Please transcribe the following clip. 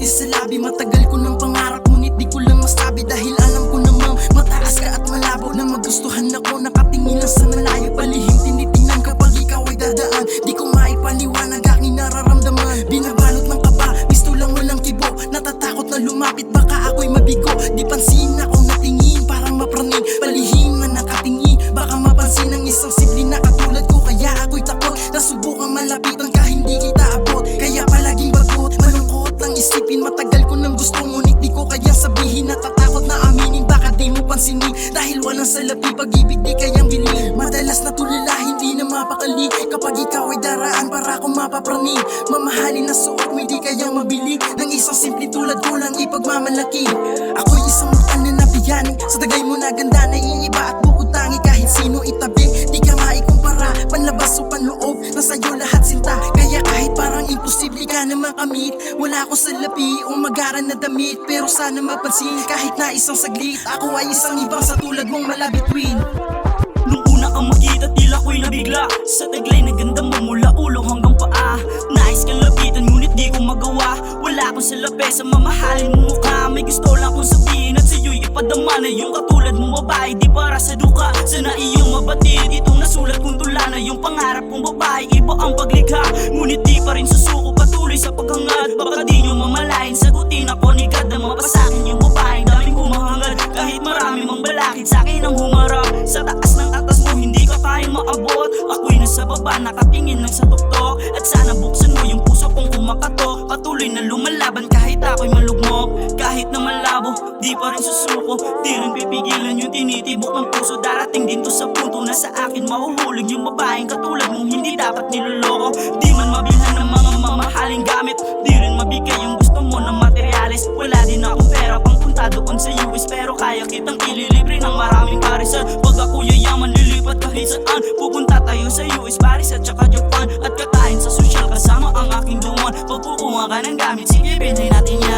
sa labi, matagal ko ng pangarap ngunit di ko lang masabi. Dahil alam ko namang mataas ka at malabo na magustuhan ako. Nakatingin lang sa malayo, palihim tinitingnan kapag ikaw ay dadaan. Di ko maipaliwanag aking nararamdaman. Binabalot ng kaba, gusto lang walang kibo. Natatakot na lumapit, baka ako'y mabigo. Di pansin ako natingin, parang mapraning. Palihim na nakatingin, baka mapansin ng isang simple na katulad ko. Kaya ako'y takot, nasubukang malapitan ka, hindi kita abot. Kaya palaging bagot, malungkot lang isipin. Matagal ko nang gusto ngunit di ko kayang sabihin. Natatakot na aminin, baka di mo pansinin. Dahil walang salapi, pag-ibig di kayang bilhin. Madalas na tulala, hindi na mapakali. Kapag ikaw ay daraan, para akong mapapraning. Mamahalin na suot mo, hindi kayang mabili. Ng isang simple tulad ko lang ipagmamalaki. Ako'y isang mortal na nabiyani. Sa tagay mo na ganda, naiiba at bukod tangi. Kahit sino itabi, di ka maikumpara. Panlabas o panloob, nasa'yo lahat sinta. Kaya kahit parang imposible ka na makamit, wala akong salapi o magaran na damit. Pero sana mapansin, kahit na isang saglit, ako ay isang ibang sa tulad mong malabitwin. Nung una kang makita, tila ko'y nabigla sa taglay na ganda mo mula ulo hanggang paa. Nais kang lapitan ngunit di ko magawa. Wala akong salapi sa mamahalin mo mukha. May gusto lang kong sabihin at sa'yo'y ipadama na yung katulad mong babae di para sa duka. Sana iyong mabatid itong nasulat kong tula na yung pangarap kong babae. Iba ang paglikha ngunit di pa rin susuko, patuloy sa paghangad. Baka di nyo mamalayan, sagutin ako ni God na mapasakin yung babaeng daming humahangad. Kahit marami mang balakid sa'kin ang humarap. Sa taas ng atas mo hindi ka kayang maabot. Ako'y nasa baba nakatingin lang sa tuktok. At sana buksan mo yung puso kong kumakatok. Patuloy na lumalaban kahit ako'y malugmok. Kahit na malabo, di pa rin susuko. Di rin pipigilan yung tinitibok ng puso. Darating din to sa punto na sa akin mahuhulog yung babaeng katulad mong hindi dapat niloloko. Di man mabilhan ng mga mamahaling gamit, di rin mabigay yung gusto mo ng materyales. Wala din akong pera pang punta doon sa US, pero kaya kitang ililibre ng maraming parisan. Pag ako yayaman, lilipat kahit saan. Pupunta tayo sa US, Paris at saka Japan. At kakain sa social kasama ang aking duman. Pag kukuha ka ng gamit, sige bilhin natin yan.